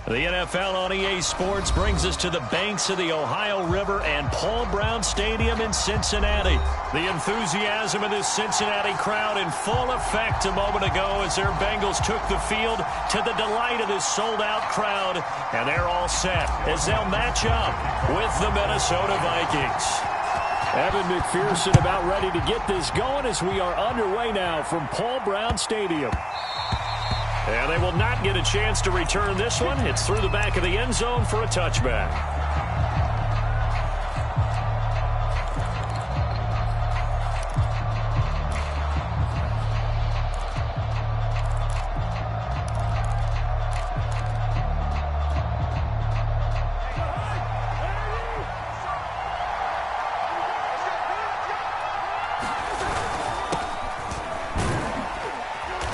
The NFL on EA Sports brings us to the banks of the Ohio River and Paul Brown Stadium in Cincinnati. The enthusiasm of this Cincinnati crowd in full effect a moment ago as their Bengals took the field to the delight of this sold-out crowd. And they're all set as they'll match up with the Minnesota Vikings. Evan McPherson about ready to get this going as we are underway now from Paul Brown Stadium. And they will not get a chance to return this one. It's through the back of the end zone for a touchback.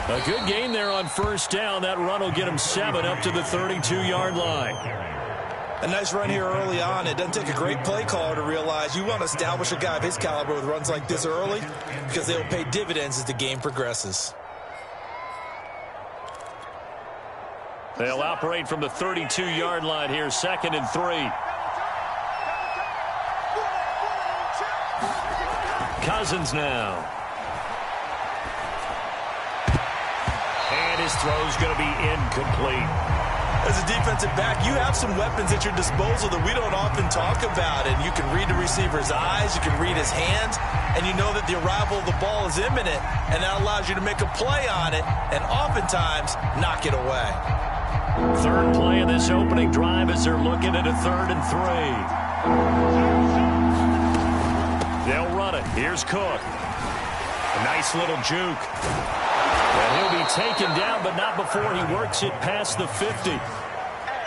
A good gain there on first down. That run will get him 7 up to the 32-yard line. A nice run here early on. It doesn't take a great play caller to realize you want to establish a guy of his caliber with runs like this early because they will pay dividends as the game progresses. They'll operate from the 32-yard line here, 2nd and 3. Cousins now. His throw's going to be incomplete. As a defensive back, you have some weapons at your disposal that we don't often talk about. And you can read the receiver's eyes, you can read his hands, and you know that the arrival of the ball is imminent, and that allows you to make a play on it and oftentimes knock it away. Third play of this opening drive as they're looking at a 3rd and 3. They'll run it. Here's Cook. A nice little juke. And he'll be taken down, but not before he works it past the 50.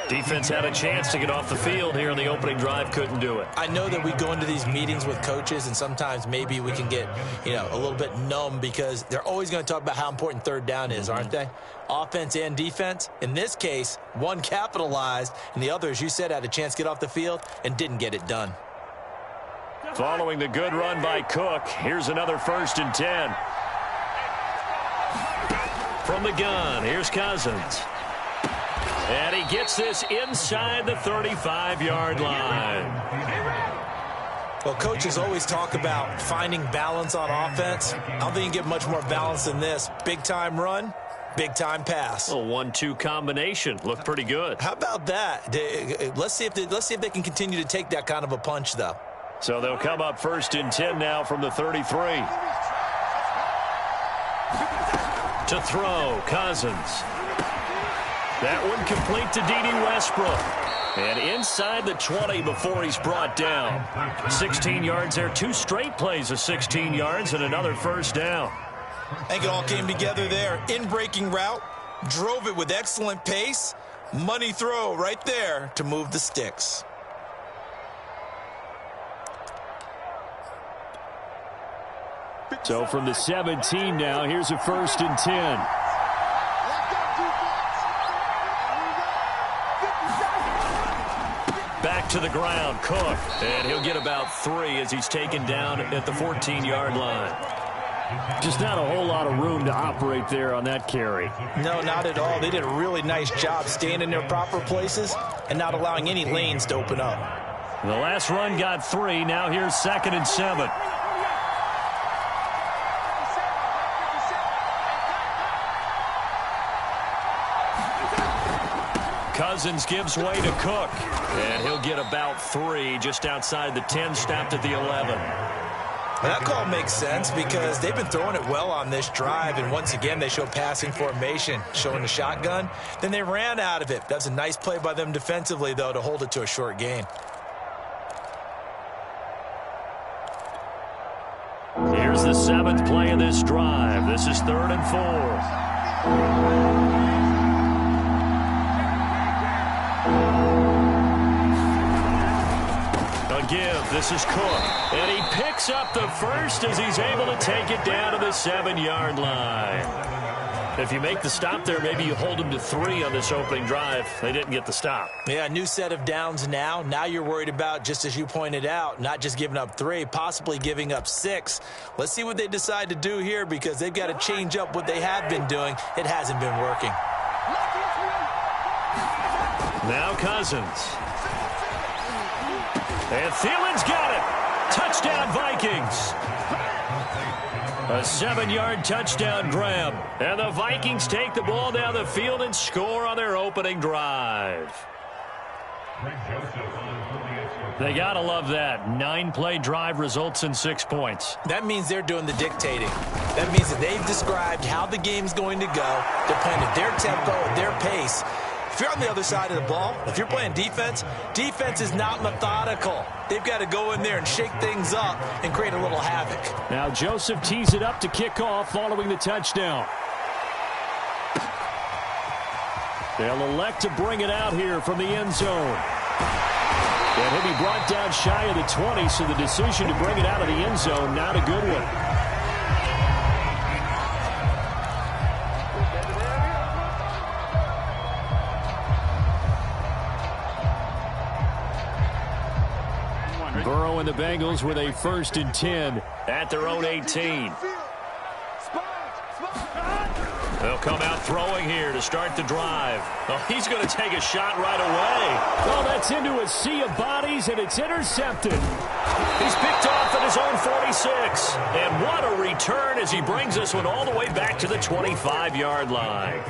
Defense had a chance to get off the field here in the opening drive, couldn't do it. I know that we go into these meetings with coaches, and sometimes maybe we can get, a little bit numb because they're always going to talk about how important third down is, aren't they? Offense and defense. In this case, one capitalized, and the other, as you said, had a chance to get off the field and didn't get it done. Following the good run by Cook, here's another 1st and 10. From the gun, here's Cousins. And he gets this inside the 35-yard line. Well, coaches always talk about finding balance on offense. I don't think you can get much more balance than this. Big-time run, big-time pass. A 1-2 combination. Looked pretty good. How about that? Let's see if they can continue to take that kind of a punch, though. So they'll come up 1st and 10 now from the 33. To throw, Cousins. That one complete to D.D. Westbrook. And inside the 20 before he's brought down. 16 yards there. 2 straight plays of 16 yards and another 1st down. I think it all came together there. In-breaking route. Drove it with excellent pace. Money throw right there to move the sticks. So from the 17 now, here's a 1st and 10. Back to the ground, Cook. And he'll get about 3 as he's taken down at the 14-yard line. Just not a whole lot of room to operate there on that carry. No, not at all. They did a really nice job staying in their proper places and not allowing any lanes to open up. The last run got 3. Now here's 2nd and 7. Cousins gives way to Cook. And he'll get about 3 just outside the 10, stopped at the 11. That call makes sense because they've been throwing it well on this drive, and once again they show passing formation, showing the shotgun. Then they ran out of it. That's a nice play by them defensively, though, to hold it to a short gain. Here's the 7th play of this drive. This is 3rd and 4. Give. This is Cook. And he picks up the 1st as he's able to take it down to the 7-yard line. If you make the stop there, maybe you hold them to 3 on this opening drive. They didn't get the stop. Yeah, new set of downs now. Now you're worried about, just as you pointed out, not just giving up 3, possibly giving up 6. Let's see what they decide to do here because they've got to change up what they have been doing. It hasn't been working. Now Cousins. And Thielen's got it. Touchdown, Vikings. A 7-yard touchdown grab. And the Vikings take the ball down the field and score on their opening drive. They got to love that. 9-play drive results in 6 points. That means they're doing the dictating. That means that they've described how the game's going to go. They're playing at their tempo, at their pace. If you're on the other side of the ball, if you're playing defense, defense is not methodical. They've got to go in there and shake things up and create a little havoc. Now Joseph tees it up to kick off following the touchdown. They'll elect to bring it out here from the end zone. And he'll be brought down shy of the 20, so the decision to bring it out of the end zone, not a good one. Burrow and the Bengals with a 1st and 10 at their own 18. They'll come out throwing here to start the drive. Oh, he's going to take a shot right away. Oh, that's into a sea of bodies, and it's intercepted. He's picked off at his own 46. And what a return as he brings this one all the way back to the 25-yard line.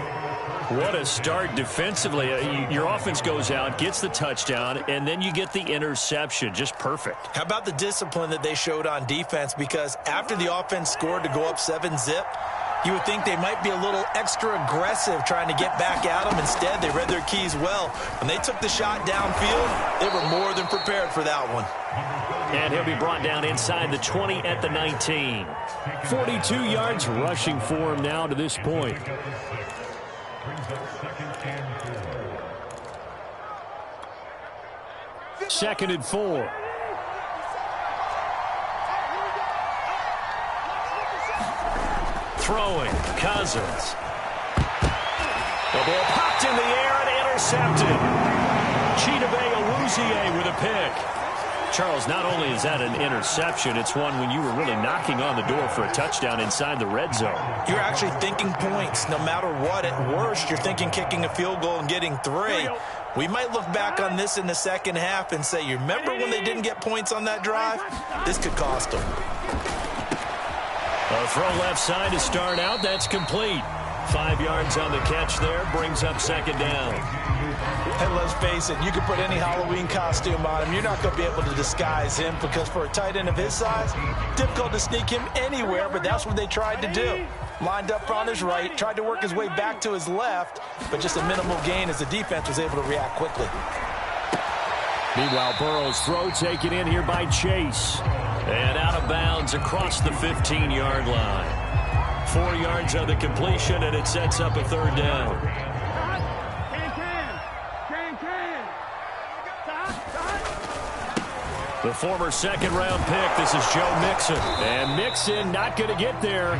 What a start defensively. Your offense goes out, gets the touchdown, and then you get the interception. Just perfect. How about the discipline that they showed on defense? Because after the offense scored to go up 7-zip, you would think they might be a little extra aggressive trying to get back at them. Instead, they read their keys well. When they took the shot downfield, they were more than prepared for that one. And he'll be brought down inside the 20 at the 19. 42 yards rushing for him now to this point. Second and 4. Throwing, Cousins. The ball popped in the air and intercepted. Chidobe Awuzie with a pick. Charles, not only is that an interception, it's one when you were really knocking on the door for a touchdown inside the red zone. You're actually thinking points no matter what. At worst, you're thinking kicking a field goal and getting 3. We might look back on this in the second half and say, you remember when they didn't get points on that drive? This could cost them. A throw left side to start out. That's complete. 5 yards on the catch there. Brings up second down. And let's face it, you can put any Halloween costume on him. You're not going to be able to disguise him because for a tight end of his size, difficult to sneak him anywhere, but that's what they tried to do. Lined up on his right, tried to work his way back to his left, but just a minimal gain as the defense was able to react quickly. Meanwhile, Burrow's throw taken in here by Chase. And out of bounds across the 15-yard line. 4 yards on the completion, and it sets up a third down. The former second-round pick, this is Joe Mixon. And Mixon not going to get there.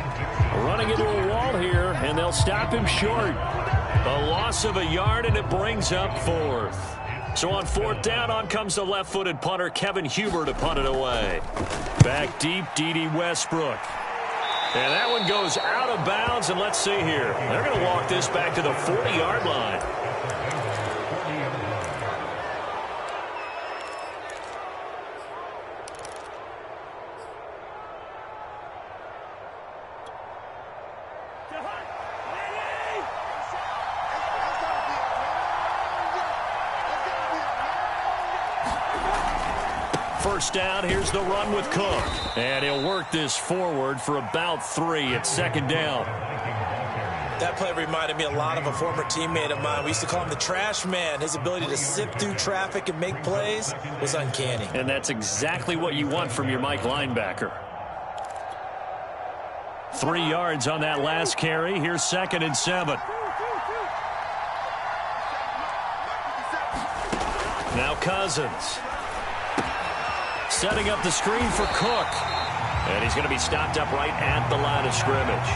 Running into a wall here, and they'll stop him short. A loss of a yard, and it brings up 4th. So on 4th down, on comes the left-footed punter, Kevin Huber, to punt it away. Back deep, D.D. Westbrook. And that one goes out of bounds, and let's see here. They're going to walk this back to the 40-yard line. First down, here's the run with Cook. And he'll work this forward for about 3. It's second down. That play reminded me a lot of a former teammate of mine. We used to call him the trash man. His ability to sift through traffic and make plays was uncanny. And that's exactly what you want from your Mike linebacker. 3 yards on that last carry. Here's second and 7. Now Cousins. Setting up the screen for Cook. And he's going to be stopped up right at the line of scrimmage.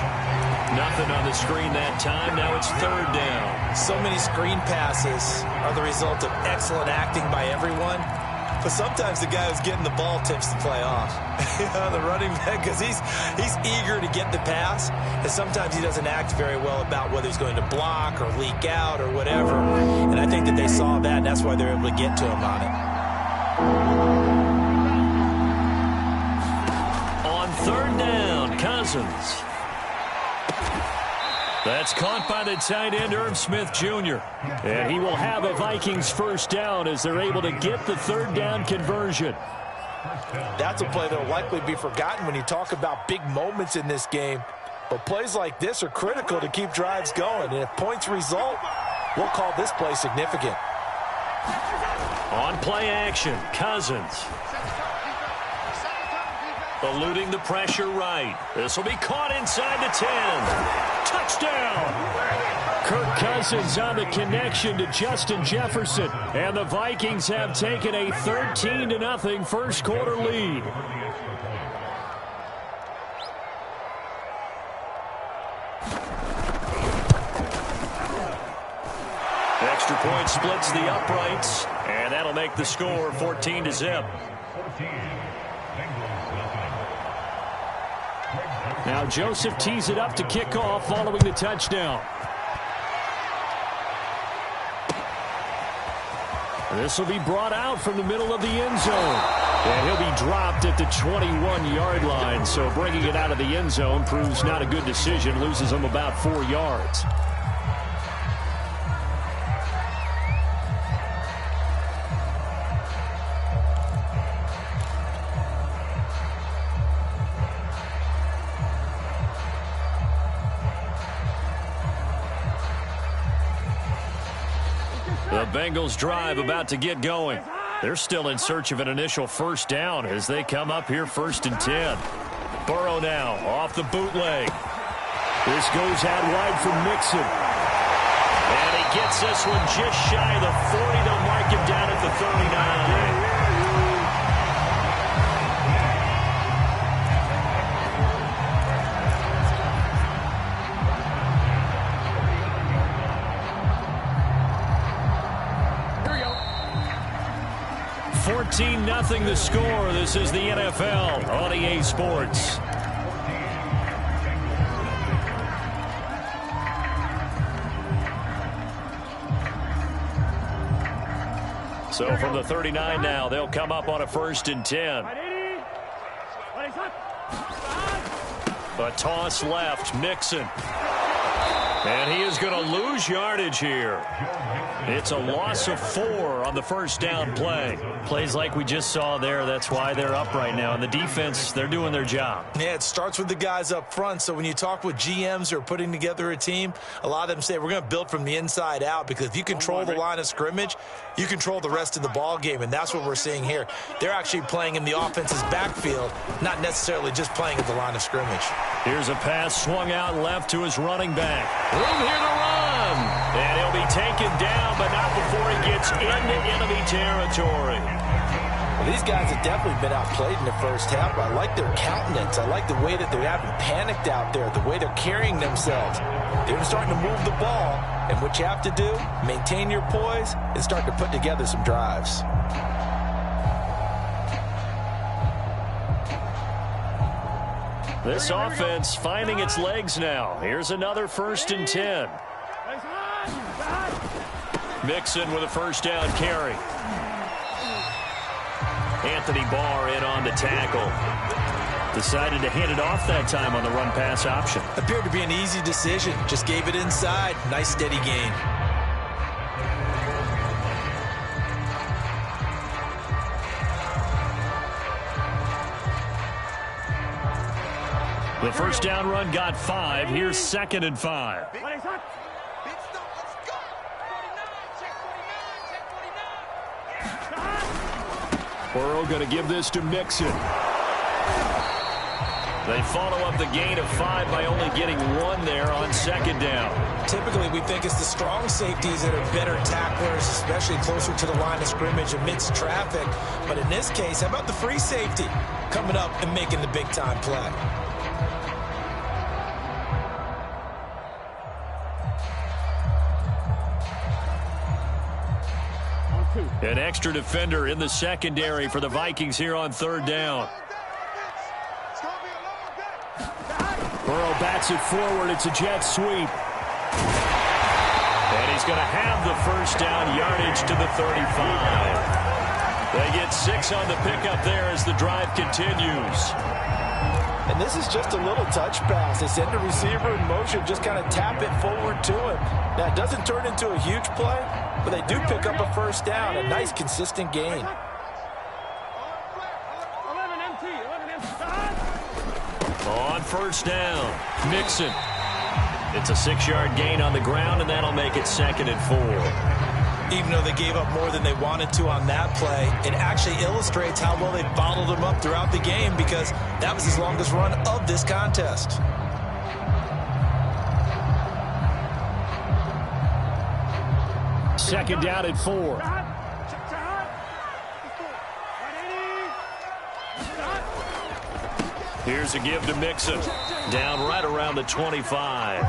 Nothing on the screen that time. Now it's third down. So many screen passes are the result of excellent acting by everyone. But sometimes the guy who's getting the ball tips the play off. The running back, because he's eager to get the pass, and sometimes he doesn't act very well about whether he's going to block or leak out or whatever. And I think that they saw that, and that's why they're able to get to him on it. On third down, Cousins. That's caught by the tight end, Irv Smith Jr. And he will have a Vikings first down as they're able to get the third down conversion. That's a play that will likely be forgotten when you talk about big moments in this game. But plays like this are critical to keep drives going. And if points result, we'll call this play significant. On play action, Cousins. Eluding the pressure right. This will be caught inside the 10. Touchdown! Kirk Cousins on the connection to Justin Jefferson. And the Vikings have taken a 13-0 first quarter lead. Extra point splits the uprights. And that'll make the score 14-0. Now Joseph tees it up to kick off following the touchdown. This will be brought out from the middle of the end zone. And he'll be dropped at the 21-yard line. So bringing it out of the end zone proves not a good decision. Loses him about 4 yards. The Bengals drive about to get going. They're still in search of an initial first down as they come up here 1st and 10. Burrow now off the bootleg. This goes out wide for Mixon. And he gets this one just shy of the 40. They'll mark him down at the 39. 14-0 the score. This is the NFL on EA Sports. So from the 39 now, they'll come up on a 1st and 10. A toss left, Mixon. And he is going to lose yardage here. It's a loss of 4 on the first down play. Plays like we just saw there. That's why they're up right now. And the defense, they're doing their job. Yeah, it starts with the guys up front. So when you talk with GMs who are putting together a team, a lot of them say we're going to build from the inside out, because if you control the line of scrimmage, you control the rest of the ball game. And that's what we're seeing here. They're actually playing in the offense's backfield, not necessarily just playing at the line of scrimmage. Here's a pass swung out left to his running back. Room here to run. And he'll be taken down, but not before he gets into enemy territory. Well, these guys have definitely been outplayed in the first half. I like their countenance. I like the way that they haven't panicked out there, the way they're carrying themselves. They're starting to move the ball, and what you have to do, maintain your poise and start to put together some drives. This offense finding its legs now. Here's another 1st and 10. Mixon with a first down carry. Anthony Barr in on the tackle. Decided to hand it off that time on the run-pass option. Appeared to be an easy decision. Just gave it inside. Nice steady gain. The first down run got 5. Here's 2nd and 5. Burrow going to give this to Mixon. They follow up the gain of 5 by only getting 1 there on 2nd down. Typically, we think it's the strong safeties that are better tacklers, especially closer to the line of scrimmage amidst traffic. But in this case, how about the free safety coming up and making the big-time play? An extra defender in the secondary for the Vikings here on third down. Burrow bats it forward. It's a jet sweep. And he's going to have the first down, yardage to the 35. They get 6 on the pickup there as the drive continues. And this is just a little touch pass. They send the receiver in motion, just kind of tap it forward to him. Now, it doesn't turn into a huge play, but they do pick up a first down. A nice, consistent gain. On first down, Mixon. It's a 6-yard gain on the ground, and that'll make it 2nd and 4. Even though they gave up more than they wanted to on that play, it actually illustrates how well they bottled them up throughout the game, because that was his longest run of this contest. Second down at 4. Here's a give to Mixon. Down right around the 25.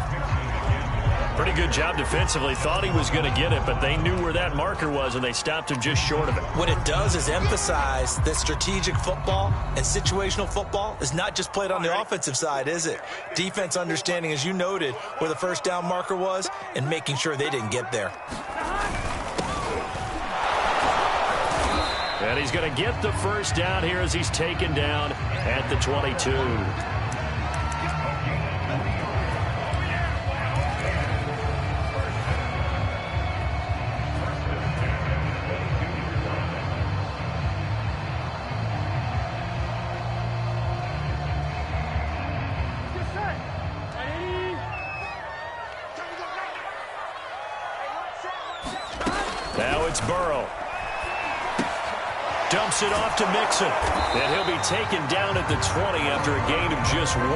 Pretty good job defensively. Thought he was going to get it, but they knew where that marker was, and they stopped him just short of it. What it does is emphasize that strategic football and situational football is not just played on the offensive side, is it? Defense understanding, as you noted, where the first down marker was and making sure they didn't get there. And he's going to get the first down here as he's taken down at the 22. Now it's Burrow. Dumps it off to Mixon. And he'll be taken down at the 20 after a gain of just 1.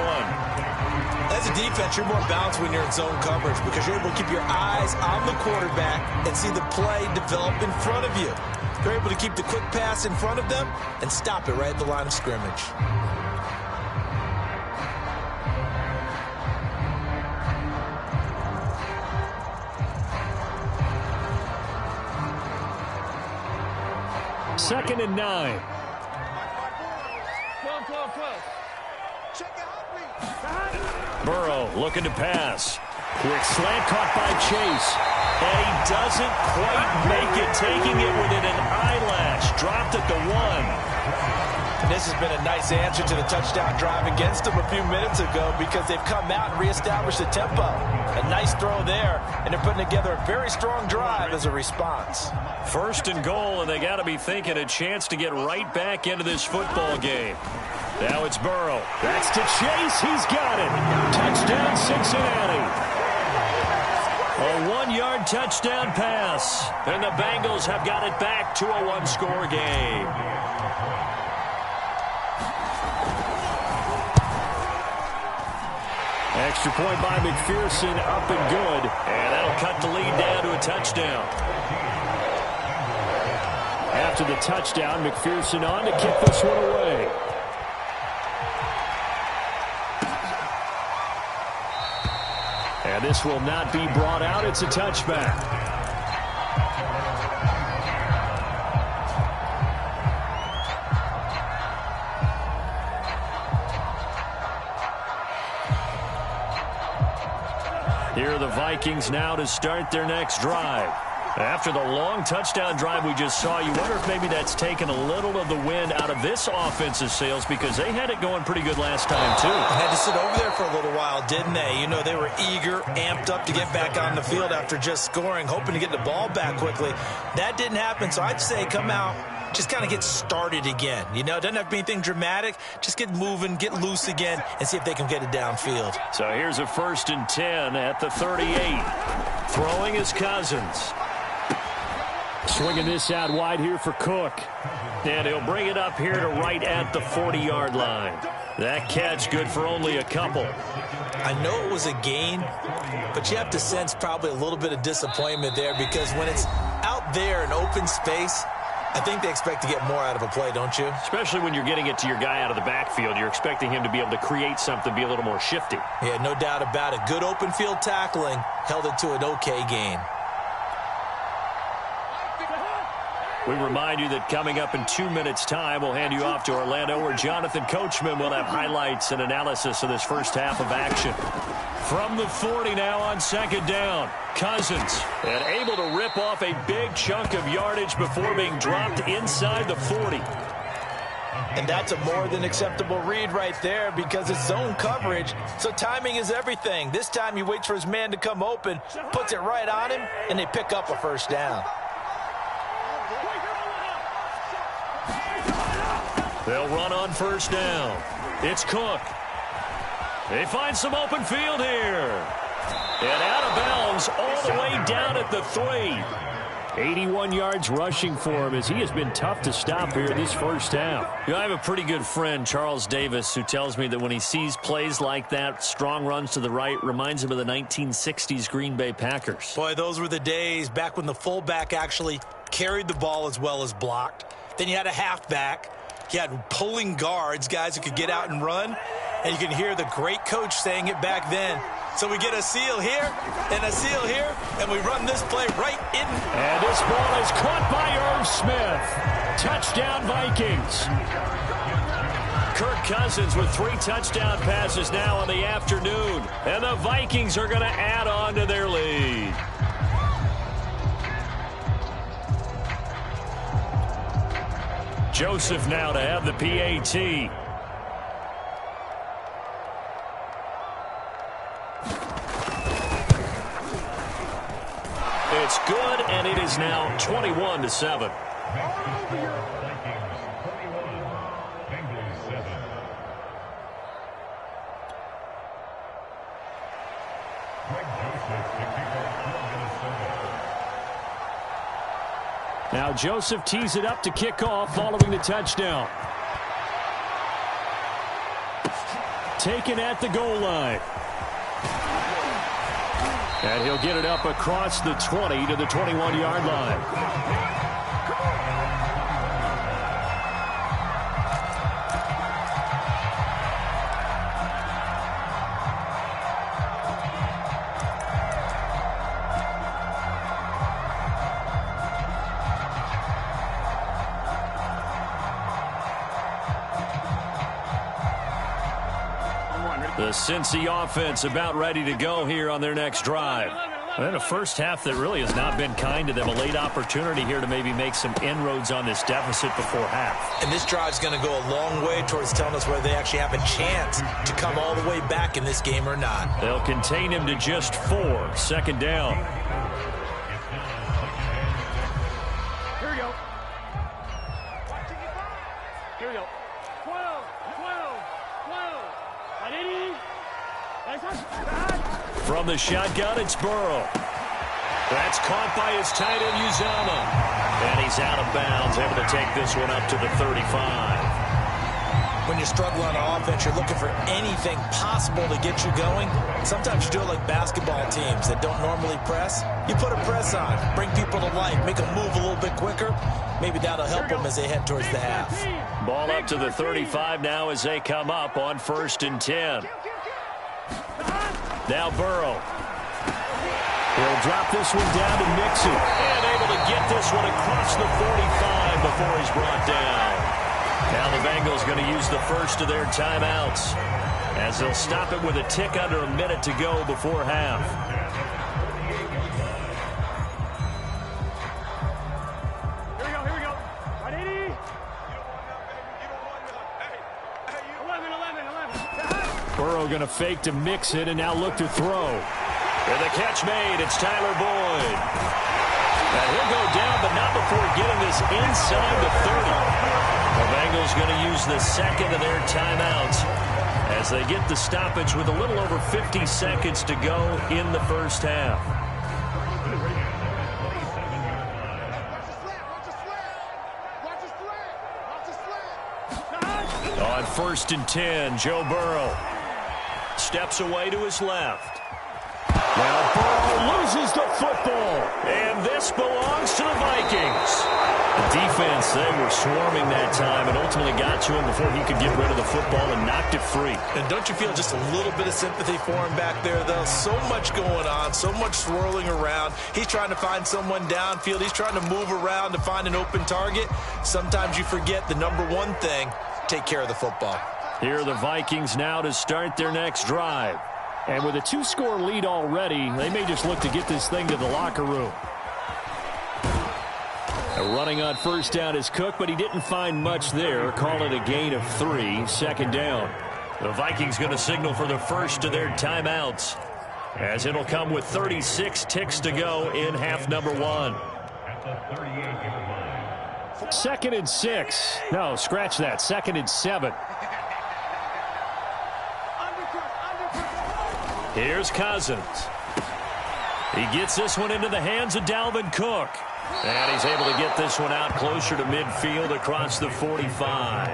As a defense, you're more balanced when you're in zone coverage because you're able to keep your eyes on the quarterback and see the play develop in front of you. You're able to keep the quick pass in front of them and stop it right at the line of scrimmage. Second and 9. Burrow looking to pass. Quick slant caught by Chase. And he doesn't quite make it, taking it within an eyelash. Dropped at the 1. And this has been a nice answer to the touchdown drive against them a few minutes ago because they've come out and reestablished the tempo. A nice throw there, and they're putting together a very strong drive as a response. First and goal, and they got to be thinking a chance to get right back into this football game. Now it's Burrow. That's to Chase. He's got it. Touchdown, Cincinnati. A 1-yard touchdown pass. And the Bengals have got it back to a 1-score game. Extra point by McPherson, up and good. And that'll cut the lead down to a touchdown. After the touchdown, McPherson on to kick this one away. And this will not be brought out. It's a touchback. Here are the Vikings now to start their next drive. After the long touchdown drive we just saw, you wonder if maybe that's taken a little of the wind out of this offensive sails because they had it going pretty good last time, too. They had to sit over there for a little while, didn't they? You know, they were eager, amped up to get back on the field after just scoring, hoping to get the ball back quickly. That didn't happen, so I'd say come out, just kind of get started again. You know, it doesn't have to be anything dramatic. Just get moving, get loose again, and see if they can get it downfield. So here's a 1st and 10 at the 38. Throwing is Cousins. Swinging this out wide here for Cook. And he'll bring it up here to right at the 40-yard line. That catch good for only a couple. I know it was a gain, but you have to sense probably a little bit of disappointment there because when it's out there in open space, I think they expect to get more out of a play, don't you? Especially when you're getting it to your guy out of the backfield. You're expecting him to be able to create something, be a little more shifty. Yeah, no doubt about it. Good open field tackling held it to an okay gain. We remind you that coming up in 2 minutes' time, we'll hand you off to Orlando, where Jonathan Coachman will have highlights and analysis of this first half of action. From the 40 now on second down, Cousins, and able to rip off a big chunk of yardage before being dropped inside the 40. And that's a more than acceptable read right there because it's zone coverage, so timing is everything. This time he waits for his man to come open, puts it right on him, and they pick up a first down. They'll run on first down. It's Cook. They find some open field here. And out of bounds all the way down at the 3. 81 yards rushing for him as he has been tough to stop here this first half. You know, I have a pretty good friend, Charles Davis, who tells me that when he sees plays like that, strong runs to the right, reminds him of the 1960s Green Bay Packers. Boy, those were the days back when the fullback actually carried the ball as well as blocked. Then you had a halfback. You had pulling guards, guys who could get out and run. And you can hear the great coach saying it back then. So we get a seal here and a seal here, and we run this play right in. And this ball is caught by Irv Smith. Touchdown, Vikings. Kirk Cousins with 3 touchdown passes now in the afternoon. And the Vikings are going to add on to their lead. Joseph now to have the PAT. It's good, and it is now 21-7. Now Joseph tees it up to kick off following the touchdown. Taken at the goal line. And he'll get it up across the 20 to the 21-yard line. The Cincy offense about ready to go here on their next drive. And a first half that really has not been kind to them. A late opportunity here to maybe make some inroads on this deficit before half. And this drive is going to go a long way towards telling us whether they actually have a chance to come all the way back in this game or not. They'll contain him to just 4. Second down. Here we go. Here we go. 12, 12, 12. From the shotgun, it's Burrow. That's caught by his tight end, Uzama. And he's out of bounds, able to take this one up to the 35. When you struggle on offense, you're looking for anything possible to get you going. Sometimes you do it like basketball teams that don't normally press. You put a press on, bring people to life, make them move a little bit quicker. Maybe that'll help them as they head towards the half. Ball up to the 35 now as they come up on 1st and 10. Now Burrow. He'll drop this one down to Mixon. And able to get this one across the 45 before he's brought down. Now the Bengals going to use the first of their timeouts as they'll stop it with a tick under a minute to go before half. Here we go, here we go. 180. 11. Burrow going to fake to Mixon and now look to throw. And the catch made, it's Tyler Boyd. Now he'll go down, but not before getting this inside the 30. The Bengals going to use the second of their timeouts as they get the stoppage with a little over 50 seconds to go in the first half. On 1st and 10, Joe Burrow steps away to his left. Now Burrow loses the football. And this belongs to the Vikings. The defense, they were swarming that time and ultimately got to him before he could get rid of the football and knocked it free. And don't you feel just a little bit of sympathy for him back there, though? So much going on, so much swirling around. He's trying to find someone downfield. He's trying to move around to find an open target. Sometimes you forget the number one thing, take care of the football. Here are the Vikings now to start their next drive. And with a 2-score lead already, they may just look to get this thing to the locker room. Running on first down is Cook, but he didn't find much there. Call it a gain of 3, second down. The Vikings going to signal for the first of their timeouts, as it'll come with 36 ticks to go in half number 1. 2nd and 6. No, scratch that. 2nd and 7. Here's Cousins. He gets this one into the hands of Dalvin Cook. And he's able to get this one out closer to midfield across the 45.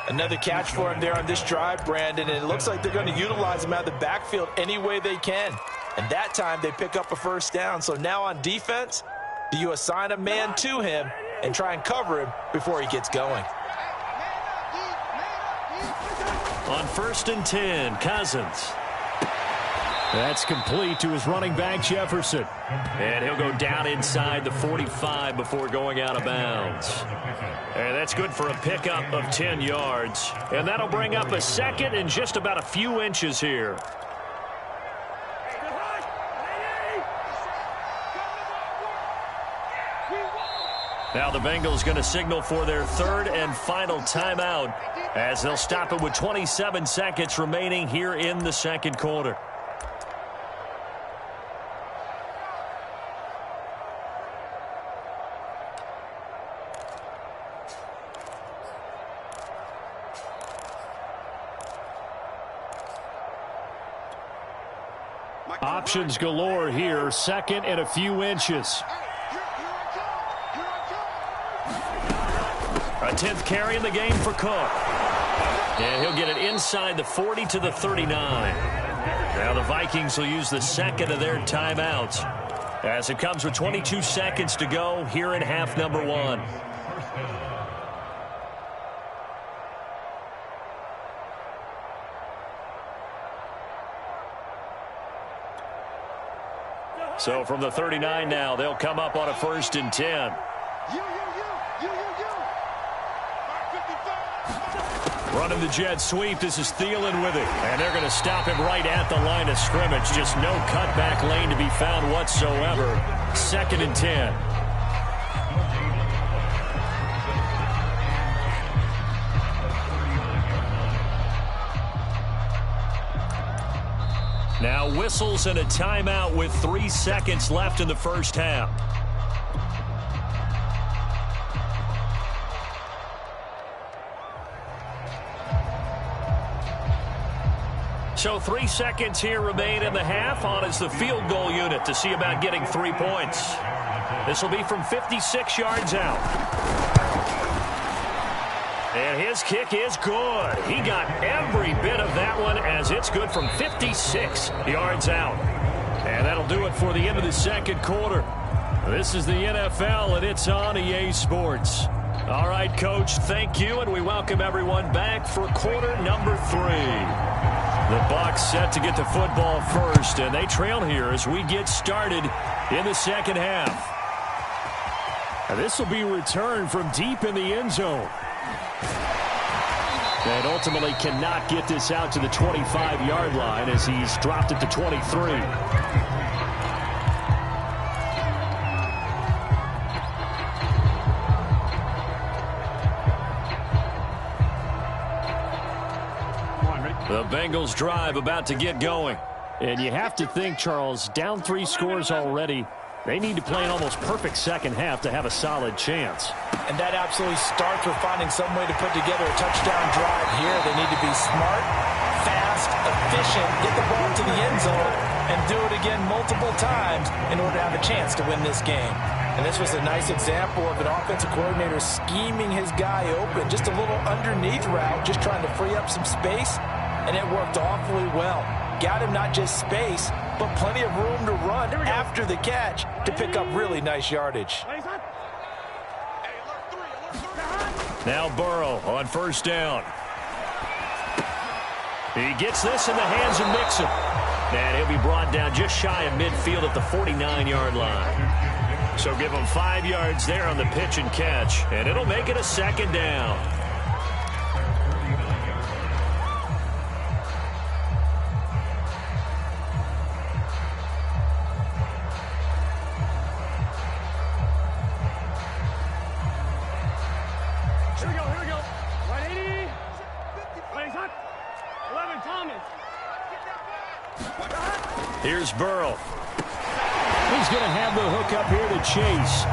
Another catch for him there on this drive, Brandon, and it looks like they're going to utilize him out of the backfield any way they can. And that time they pick up a first down. So now on defense, do you assign a man to him and try and cover him before he gets going? On 1st and 10, Cousins. That's complete to his running back, Jefferson. And he'll go down inside the 45 before going out of bounds. And that's good for a pickup of 10 yards. And that'll bring up a second and just about a few inches here. Now the Bengals going to signal for their 3rd and final timeout, as they'll stop it with 27 seconds remaining here in the second quarter. Options galore here, 2nd and a few inches. A 10th carry in the game for Cook. And he'll get it inside the 40 to the 39. Now the Vikings will use the 2nd of their timeouts, as it comes with 22 seconds to go here in half number 1. So from the 39 now, they'll come up on a 1st and 10. Running the jet sweep. This is Thielen with it. And they're going to stop him right at the line of scrimmage. Just no cutback lane to be found whatsoever. 2nd and 10. Now whistles and a timeout with 3 seconds left in the first half. So 3 seconds here remain in the half. On is the field goal unit to see about getting 3 points. This will be from 56 yards out. And his kick is good. He got every bit of that one, as it's good from 56 yards out. And that'll do it for the end of the second quarter. This is the NFL, and it's on EA Sports. All right, Coach, thank you, and we welcome everyone back for quarter number 3. The Bucs set to get the football first, and they trail here as we get started in the second half. And this will be returned from deep in the end zone. And ultimately cannot get this out to the 25-yard line, as he's dropped it to 23. The Bengals drive about to get going. And you have to think, Charles, down 3 scores already. They need to play an almost perfect second half to have a solid chance. And that absolutely starts with finding some way to put together a touchdown drive here. They need to be smart, fast, efficient, get the ball to the end zone, and do it again multiple times in order to have a chance to win this game. And this was a nice example of an offensive coordinator scheming his guy open. Just a little underneath route, just trying to free up some space, and it worked awfully well. got him not just space, but plenty of room to run after the catch to pick up really nice yardage. Now Burrow on first down. He gets this in the hands of Mixon. And he'll be brought down just shy of midfield at the 49-yard line. So give him 5 yards there on the pitch and catch, and it'll make it a second down. Here we go. 180. Plays hot. 11, Thomas. Here's Burrow. He's going to have the hook up here to Chase.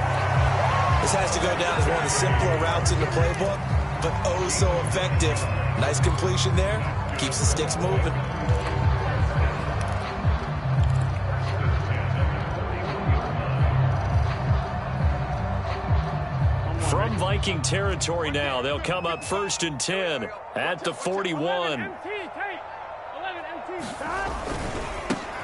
This has to go down as one of the simpler routes in the playbook, but oh so effective. Nice completion there. Keeps the sticks moving. From Viking territory now, they'll come up 1st and 10 at the 41.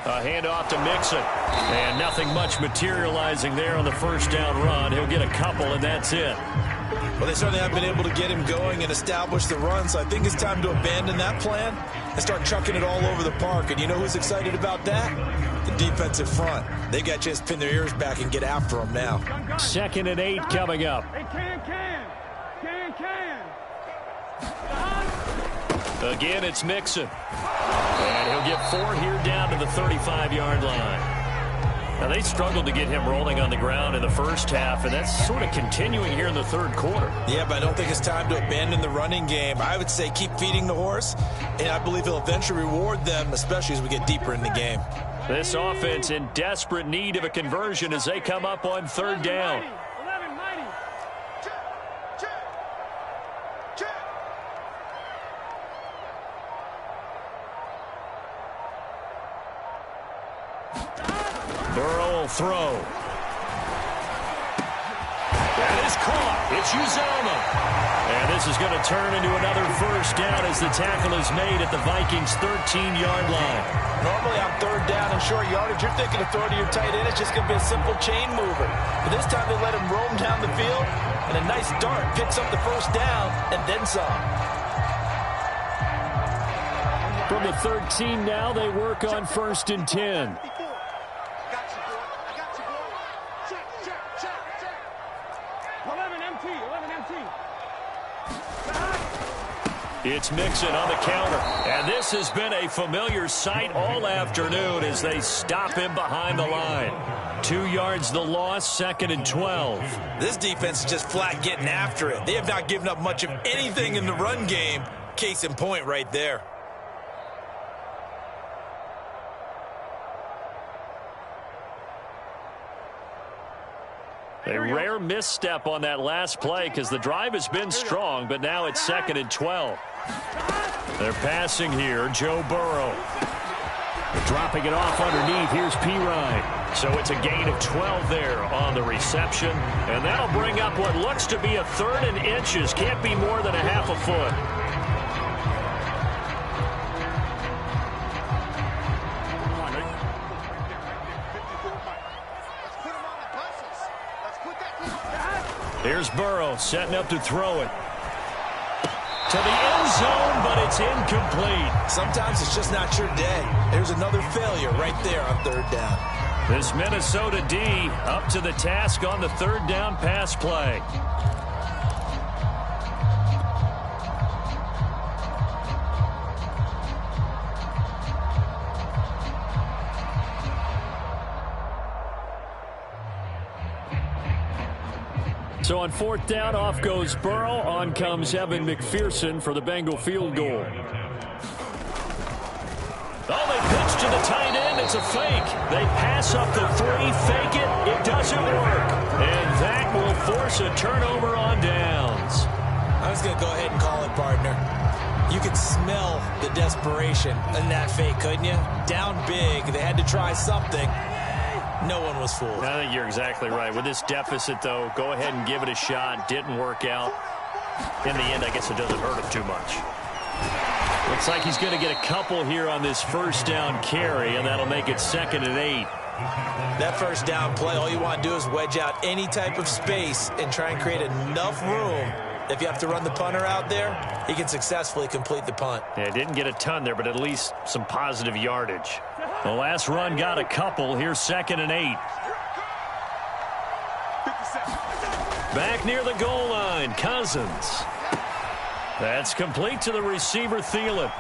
A handoff to Mixon. And nothing much materializing there on the first down run. He'll get a couple, and that's it. Well, they certainly have been able to get him going and establish the run, so I think it's time to abandon that plan and start chucking it all over the park. And you know who's excited about that? The defensive front. They got a chance to pin their ears back and get after him now. 2nd and 8 coming up. Again, it's Mixon. And he'll get 4 here down to the 35-yard line. Now, they struggled to get him rolling on the ground in the first half, and that's sort of continuing here in the third quarter. Yeah, but I don't think it's time to abandon the running game. I would say keep feeding the horse, and I believe he'll eventually reward them, especially as we get deeper in the game. This offense in desperate need of a conversion as they come up on 3rd down. Burrow will throw. That is caught. It's Uzoma. And this is going to turn into another first down as the tackle is made at the Vikings' 13-yard line. Normally on 3rd down and short yardage, you're thinking of throwing to your tight end. It's just going to be a simple chain mover. But this time they let him roam down the field, and a nice dart picks up the first down and then some. From the 13 now, they work on 1st and 10. It's Mixon on the counter. And this has been a familiar sight all afternoon as they stop him behind the line. 2 yards the loss, 2nd and 12. This defense is just flat getting after it. They have not given up much of anything in the run game. Case in point right there. A rare misstep on that last play because the drive has been strong, but now it's 2nd and 12. They're passing here, Joe Burrow. Dropping it off underneath, here's P. So it's a gain of 12 there on the reception, and that'll bring up what looks to be a 3rd and inches. Can't be more than a half a foot. Here's Burrow setting up to throw it. To the end zone, but it's incomplete. Sometimes it's just not your day. There's another failure right there on 3rd down. This Minnesota D up to the task on the 3rd down pass play. So on 4th down, off goes Burrow. On comes Evan McPherson for the Bengal field goal. Oh, they pitch to the tight end. It's a fake. They pass up the 3, fake it. It doesn't work. And that will force a turnover on downs. I was going to go ahead and call it, partner. You could smell the desperation in that fake, couldn't you? Down big. They had to try something. No one was fooled. I think you're exactly right. With this deficit, though, go ahead and give it a shot. Didn't work out. In the end, I guess it doesn't hurt him too much. Looks like he's going to get a couple here on this first down carry, and that'll make it 2nd and 8. That first down play, all you want to do is wedge out any type of space and try and create enough room. If you have to run the punter out there, he can successfully complete the punt. Yeah, didn't get a ton there, but at least some positive yardage. The last run got a couple. Here's 2nd and 8. Back near the goal line, Cousins. That's complete to the receiver, Thielen.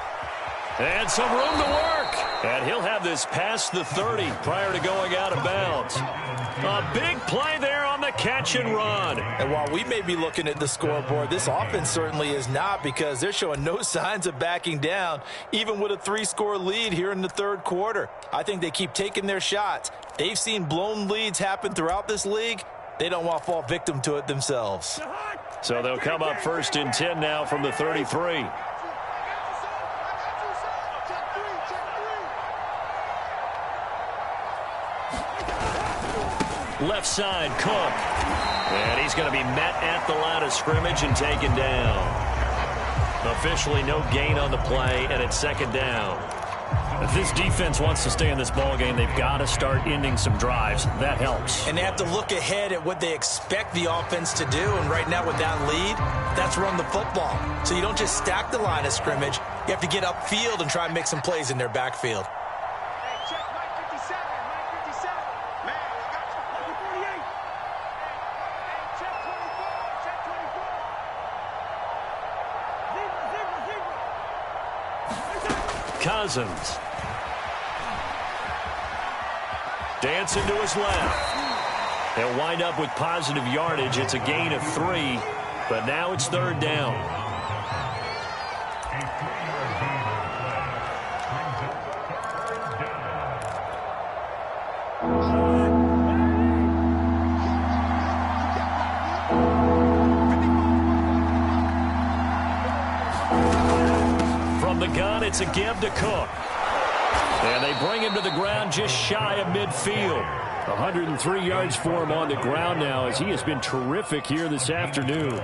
And some room to work. And he'll have this past the 30 prior to going out of bounds. A big play there on the catch and run. And while we may be looking at the scoreboard, this offense certainly is not, because they're showing no signs of backing down, even with a 3-score lead here in the third quarter. I think they keep taking their shots. They've seen blown leads happen throughout this league. They don't want to fall victim to it themselves. So they'll come up 1st and 10 now from the 33. Left side, Cook. And he's going to be met at the line of scrimmage and taken down. Officially no gain on the play, and it's 2nd down. If this defense wants to stay in this ball game, they've got to start ending some drives. That helps. And they have to look ahead at what they expect the offense to do. And right now with that lead, that's run the football. So you don't just stack the line of scrimmage. You have to get upfield and try and make some plays in their backfield. Cousins. Dancing to his left. They'll wind up with positive yardage. It's a gain of 3, but now it's 3rd down. From the gun, it's a give to Cook. And they bring him to the ground just shy of midfield. 103 yards for him on the ground now, as he has been terrific here this afternoon.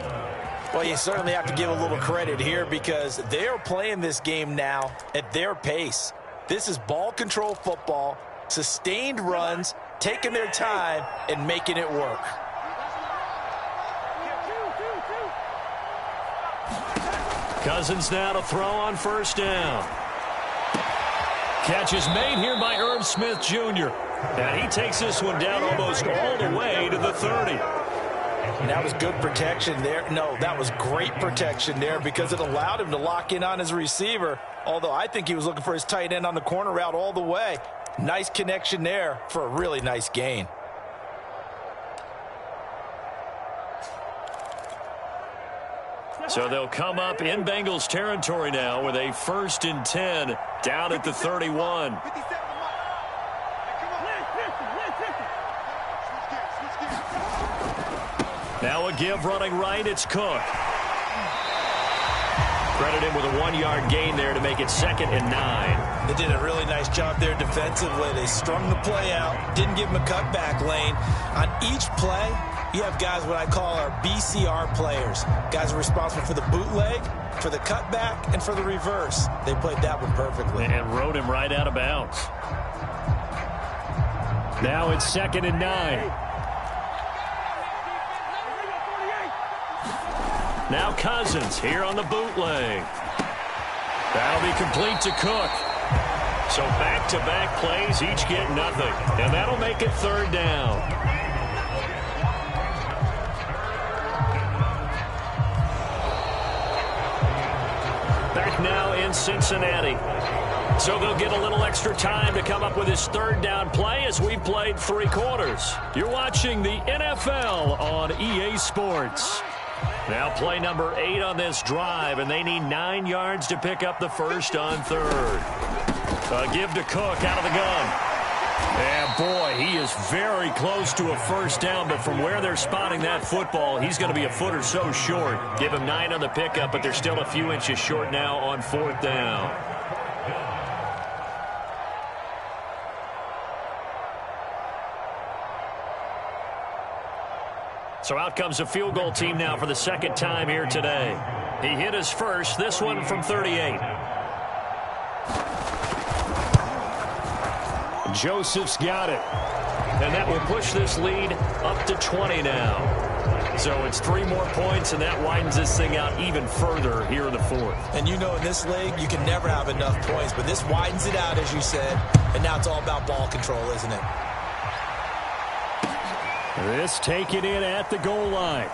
Well, you certainly have to give a little credit here, because they're playing this game now at their pace. This is ball control football, sustained runs, taking their time, and making it work. Cousins now to throw on 1st down. Catch is made here by Irv Smith Jr. And he takes this one down almost all the way to the 30. And that was good protection there. No, that was great protection there, because it allowed him to lock in on his receiver, although I think he was looking for his tight end on the corner route all the way. Nice connection there for a really nice gain. So they'll come up in Bengals territory now with a 1st and 10 down at the 31. Now a give running right, it's Cook. Credit him with a 1-yard gain there to make it 2nd and 9. They did a really nice job there defensively. They strung the play out, didn't give him a cutback lane. On each play, you have guys what I call our BCR players. Guys are responsible for the bootleg, for the cutback, and for the reverse. They played that one perfectly. And rode him right out of bounds. Now it's 2nd and 9. Now Cousins here on the bootleg. That'll be complete to Cook. So back-to-back plays, each get nothing. And that'll make it 3rd down. Back now in Cincinnati. So they'll get a little extra time to come up with his 3rd down play, as we've played 3 quarters. You're watching the NFL on EA Sports. Now play number 8 on this drive, and they need 9 yards to pick up the first on 3rd. A give to Cook out of the gun. And boy, he is very close to a first down, but from where they're spotting that football, he's going to be a foot or so short. Give him 9 on the pickup, but they're still a few inches short now on 4th down. So out comes a field goal team now for the 2nd time here today. He hit his first, this one from 38. Joseph's got it. And that will push this lead up to 20 now. So it's 3 more points, and that widens this thing out even further here in the fourth. And you know in this league, you can never have enough points, but this widens it out, as you said, and now it's all about ball control, isn't it? This taken in at the goal line.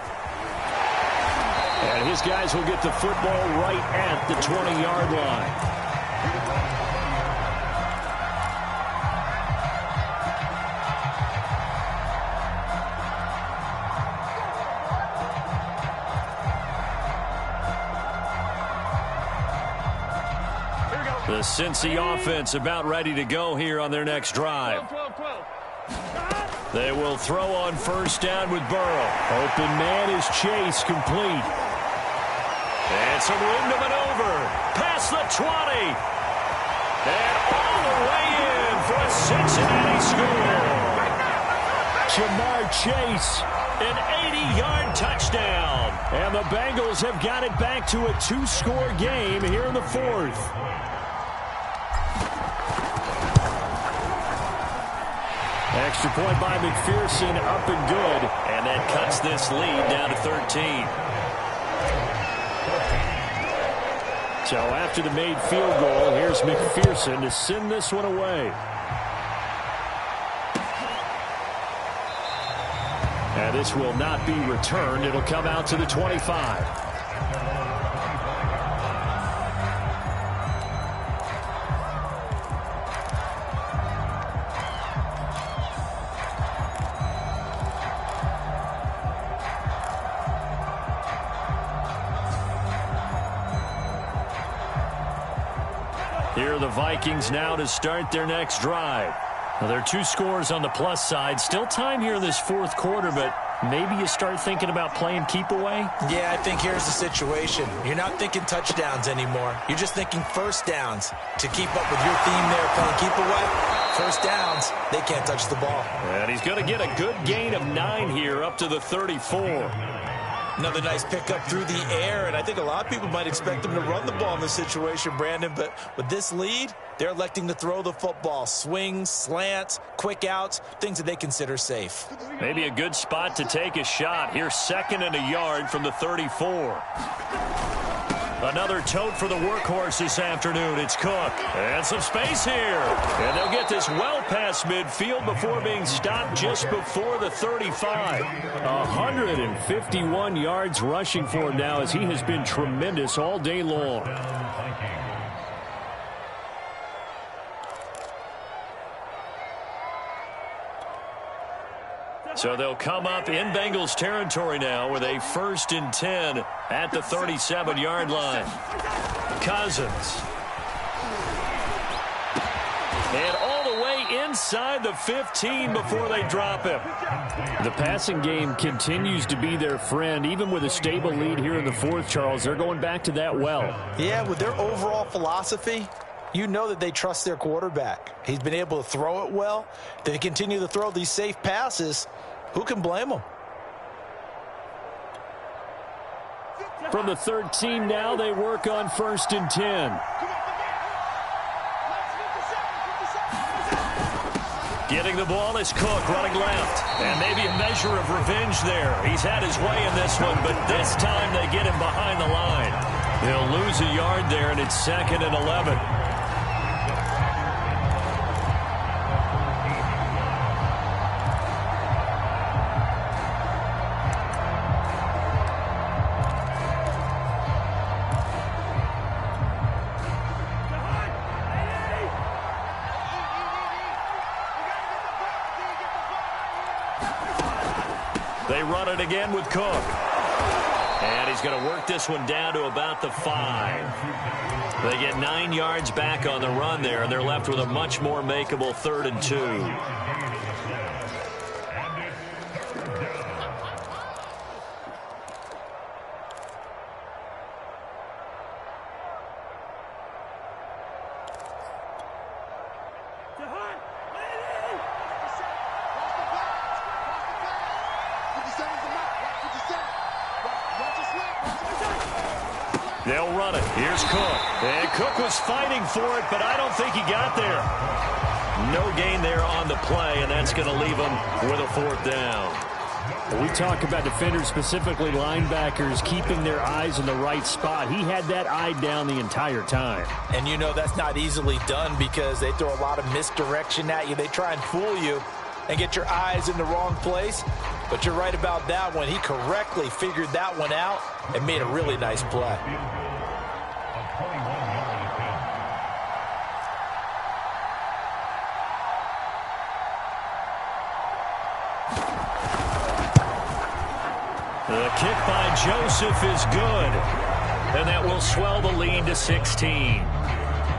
And his guys will get the football right at the 20-yard line. The Cincy offense about ready to go here on their next drive. They will throw on first down with Burrow. Open man is Chase, complete. And some room to maneuver. Past the 20. And all the way in for a Cincinnati score. Jamar Chase, an 80-yard touchdown. And the Bengals have got it back to a 2-score game here in the fourth. Extra point by McPherson, up and good. And that cuts this lead down to 13. So after the made field goal, here's McPherson to send this one away. And this will not be returned. It'll come out to the 25. Here are the Vikings now to start their next drive. Well, there are 2 scores on the plus side. Still time here in this fourth quarter, but maybe you start thinking about playing keep away? Yeah, I think here's the situation. You're not thinking touchdowns anymore. You're just thinking first downs. To keep up with your theme there, playing keep away, first downs, they can't touch the ball. And he's going to get a good gain of 9 here up to the 34. Another nice pickup through the air, and I think a lot of people might expect him to run the ball in this situation, Brandon, but with this lead, they're electing to throw the football. Swings, slants, quick outs, things that they consider safe. Maybe a good spot to take a shot. Here's 2nd and a yard from the 34. Another tote for the workhorse this afternoon. It's Cook. And some space here. And they'll get this well past midfield before being stopped just before the 35. 151 yards rushing for him now as he has been tremendous all day long. So they'll come up in Bengals territory now with a 1st and 10 at the 37-yard line. Cousins. And all the way inside the 15 before they drop him. The passing game continues to be their friend, even with a stable lead here in the fourth, Charles. They're going back to that well. Yeah, with their overall philosophy, you know that they trust their quarterback. He's been able to throw it well. They continue to throw these safe passes. Who can blame them? From the 13 now, they work on 1st and 10. Getting the ball is Cook running left. And maybe a measure of revenge there. He's had his way in this one, but this time they get him behind the line. They'll lose a yard there, and it's 2nd and 11. They run it again with Cook. And he's going to work this one down to about the 5. They get 9 yards back on the run there, and they're left with a much more makeable 3rd and 2. They'll run it. Here's Cook. And Cook was fighting for it, but I don't think he got there. No gain there on the play, and that's going to leave them with a 4th down. We talk about defenders, specifically linebackers, keeping their eyes in the right spot. He had that eye down the entire time. And you know that's not easily done because they throw a lot of misdirection at you. They try and fool you and get your eyes in the wrong place. But you're right about that one. He correctly figured that one out and made a really nice play. The kick by Joseph is good, and that will swell the lead to 16.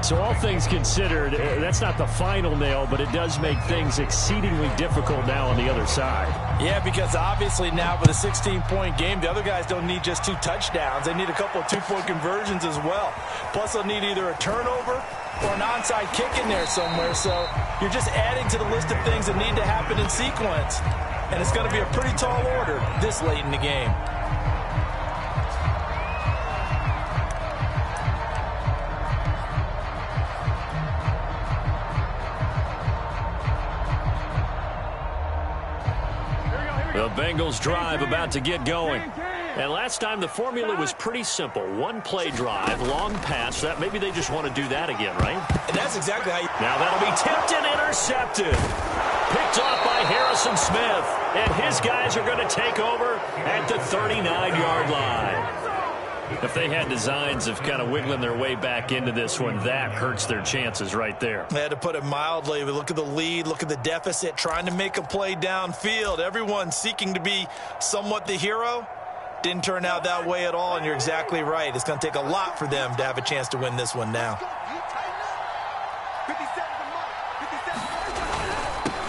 So all things considered, that's not the final nail, but it does make things exceedingly difficult now on the other side. Yeah, because obviously now with a 16-point game, the other guys don't need just 2 touchdowns. They need a couple of 2-point conversions as well. Plus, they'll need either a turnover or an onside kick in there somewhere. So you're just adding to the list of things that need to happen in sequence. And it's going to be a pretty tall order this late in the game. The Bengals drive about to get going. And last time the formula was pretty simple. 1 play drive, long pass. That maybe they just want to do that again, right? And that's exactly how you... Now that'll be tipped and intercepted. Picked off by Harrison Smith. And his guys are going to take over at the 39-yard line. If they had designs of kind of wiggling their way back into this one, that hurts their chances right there. They had to put it mildly. Look at the lead, look at the deficit, trying to make a play downfield. Everyone seeking to be somewhat the hero. Didn't turn out that way at all, and you're exactly right. It's going to take a lot for them to have a chance to win this one now.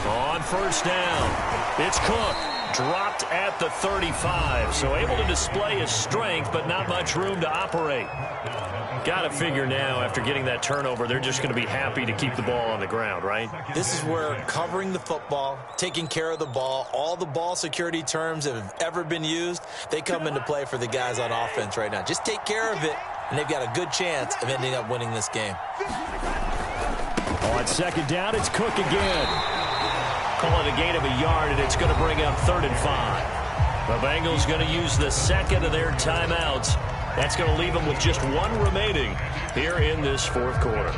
On 1st down, it's Cook. Dropped at the 35, so able to display his strength, but not much room to operate. Got to figure now, after getting that turnover, they're just going to be happy to keep the ball on the ground, right? This is where covering the football, taking care of the ball, all the ball security terms that have ever been used, they come into play for the guys on offense right now. Just take care of it, and they've got a good chance of ending up winning this game. On 2nd down, it's Cook again. Call it a gain of a yard, and it's going to bring up 3rd and 5. The Bengals going to use the 2nd of their timeouts. That's going to leave them with just 1 remaining here in this 4th quarter.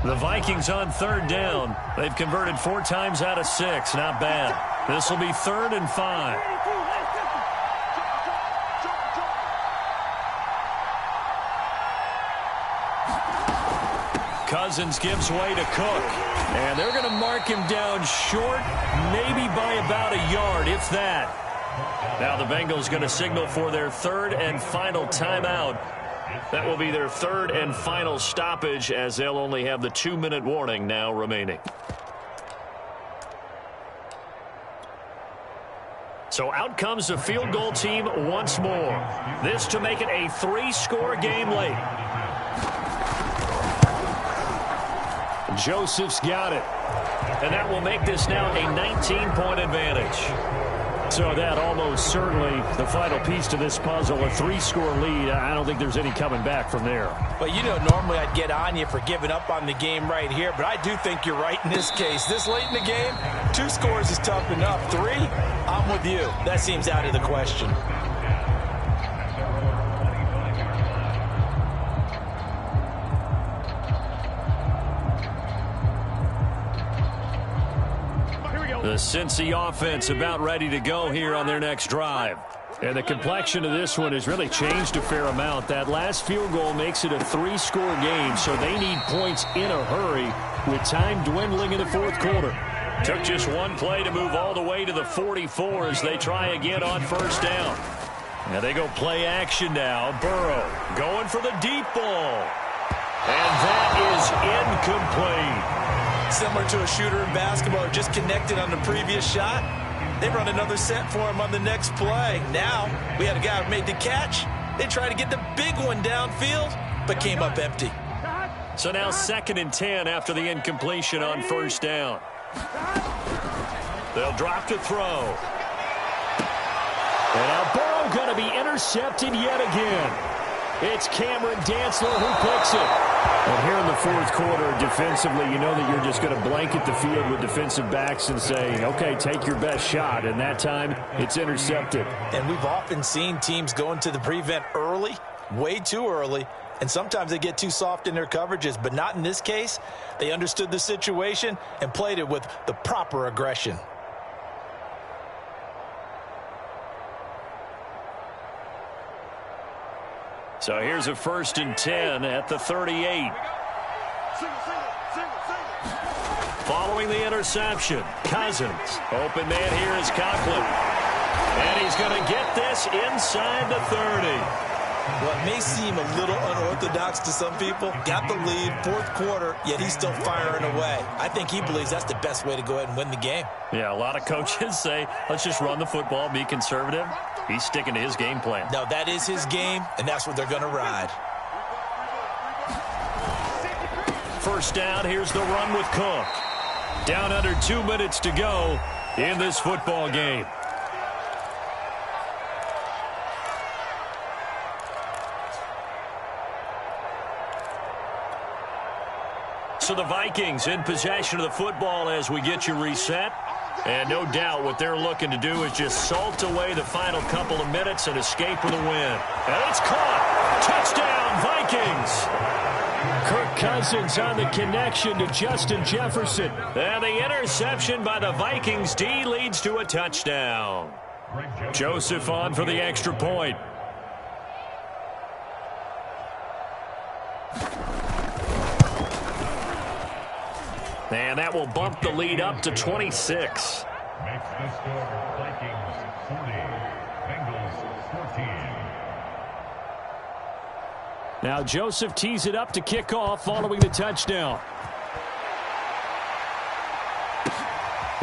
The Vikings on 3rd down. They've converted 4 times out of 6. Not bad. This will be 3rd and 5. Cousins gives way to Cook. And they're going to mark him down short, maybe by about a yard, if that. Now the Bengals going to signal for their 3rd and final timeout. That will be their 3rd and final stoppage, as they'll only have the 2-minute warning now remaining. So out comes the field goal team once more. This to make it a 3-score game late. Joseph's got it. And that will make this now a 19-point advantage. So that almost certainly the final piece to this puzzle, a 3-score lead. I don't think there's any coming back from there. But you know, normally I'd get on you for giving up on the game right here, but I do think you're right in this case. This late in the game, 2 scores is tough enough. 3, I'm with you. That seems out of the question. The Cincy offense about ready to go here on their next drive. And the complexion of this one has really changed a fair amount. That last field goal makes it a 3-score game, so they need points in a hurry with time dwindling in the 4th quarter. Took just 1 play to move all the way to the 44 as they try again on 1st down. Now they go play action now. Burrow going for the deep ball. And that is incomplete. Similar to a shooter in basketball, just connected on the previous shot. They run another set for him on the next play. Now, we had a guy who made the catch. They tried to get the big one downfield, but came up empty. So now 2nd and 10 after the incompletion on 1st down. They'll drop to throw. And now Burrow going to be intercepted yet again. It's Cameron Dantzler who picks it. And here in the fourth quarter, defensively, you know that you're just going to blanket the field with defensive backs and say, okay, take your best shot. And that time, it's intercepted. And we've often seen teams go into the prevent early, way too early, and sometimes they get too soft in their coverages, but not in this case. They understood the situation and played it with the proper aggression. So here's a 1st and 10 at the 38. Following the interception, Cousins. Open man here is Conklin. And he's going to get this inside the 30. What may seem a little unorthodox to some people, got the lead, fourth quarter, yet he's still firing away. I think he believes that's the best way to go ahead and win the game. Yeah, a lot of coaches say, let's just run the football, be conservative. He's sticking to his game plan. No, that is his game, and that's what they're going to ride. First down, here's the run with Cook. Down under 2 minutes to go in this football game. So the Vikings in possession of the football as we get you reset. And no doubt what they're looking to do is just salt away the final couple of minutes and escape with a win. And it's caught. Touchdown, Vikings. Kirk Cousins on the connection to Justin Jefferson. And the interception by the Vikings D leads to a touchdown. Joseph on for the extra point. And that will bump the lead up to 26. Makes the score Vikings 40, Bengals 14. Now Joseph tees it up to kick off following the touchdown.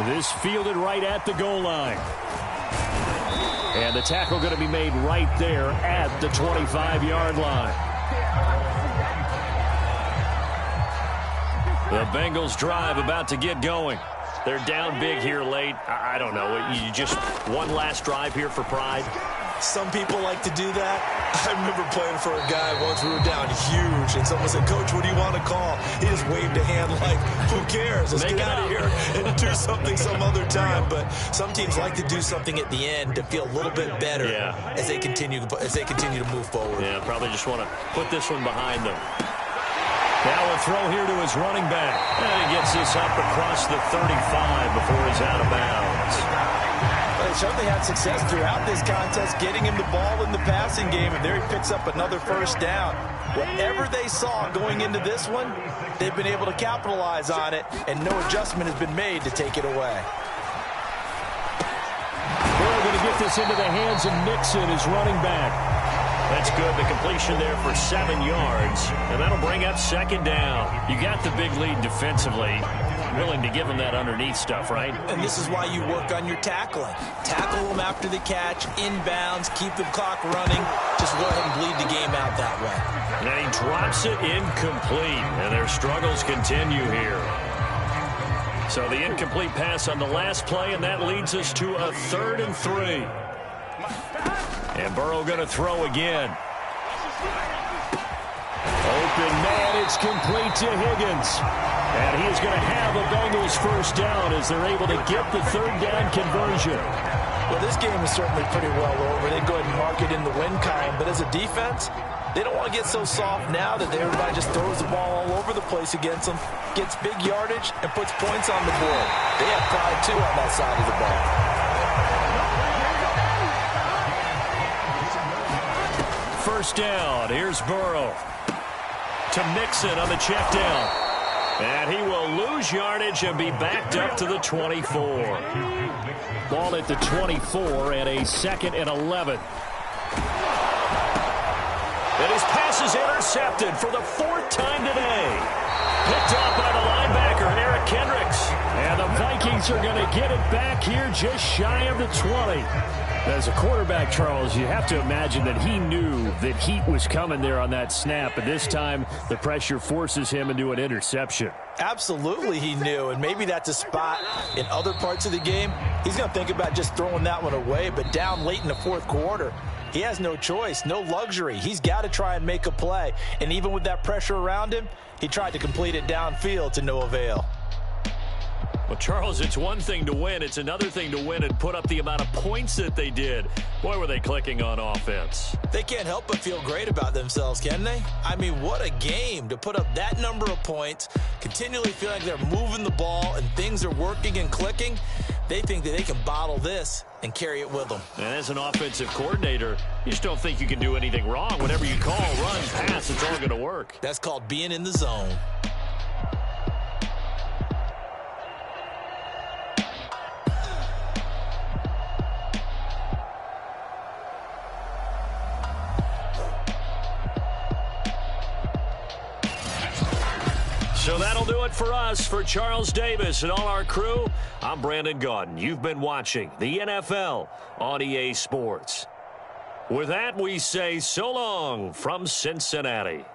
This fielded right at the goal line. And the tackle going to be made right there at the 25-yard line. The Bengals drive about to get going. They're down big here late. I don't know. You just one last drive here for pride. Some people like to do that. I remember playing for a guy once. We were down huge, and someone said, Coach, what do you want to call? He just waved a hand like, who cares? Let's get out of here and do something some other time. But some teams like to do something at the end to feel a little bit better as they continue to move forward. Yeah, probably just want to put this one behind them. Now a throw here to his running back. And he gets this up across the 35 before he's out of bounds. Well, they certainly had success throughout this contest, getting him the ball in the passing game, and there he picks up another first down. Whatever they saw going into this one, they've been able to capitalize on it, and no adjustment has been made to take it away. We're going to get this into the hands of Mixon, his running back. That's good. The completion there for 7 yards. And that'll bring up second down. You got the big lead defensively. Willing to give them that underneath stuff, right? And this is why you work on your tackling. Tackle them after the catch, inbounds, keep the clock running. Just go ahead and bleed the game out that way. And then he drops it incomplete. And their struggles continue here. So the incomplete pass on the last play, and that leads us to a 3rd and 3. And Burrow going to throw again. Open man, it's complete to Higgins. And he is going to have a Bengals first down as they're able to get the 3rd down conversion. Well, this game is certainly pretty well over. They go ahead and mark it in the win column. But as a defense, they don't want to get so soft now that everybody just throws the ball all over the place against them, gets big yardage, and puts points on the board. They have pride, too, on that side of the ball. First down. Here's Burrow to Mixon on the check down. And he will lose yardage and be backed up to the 24. Ball at the 24 and a 2nd and 11. And his pass is intercepted for the 4th time today. Picked up by the linebacker, Eric Kendricks. And the Vikings are going to get it back here just shy of the 20. As a quarterback, Charles, you have to imagine that he knew that heat was coming there on that snap, and this time the pressure forces him into an interception. Absolutely he knew, and maybe that's a spot in other parts of the game. He's going to think about just throwing that one away, but down late in the fourth quarter, he has no choice, no luxury. He's got to try and make a play, and even with that pressure around him, he tried to complete it downfield to no avail. Well, Charles, it's one thing to win. It's another thing to win and put up the amount of points that they did. Boy, were they clicking on offense. They can't help but feel great about themselves, can they? I mean, what a game to put up that number of points, continually feel like they're moving the ball and things are working and clicking. They think that they can bottle this and carry it with them. And as an offensive coordinator, you just don't think you can do anything wrong. Whatever you call, run, pass, it's all going to work. That's called being in the zone. So that'll do it for us. For Charles Davis and all our crew, I'm Brandon Gaudin. You've been watching the NFL on EA Sports. With that, we say so long from Cincinnati.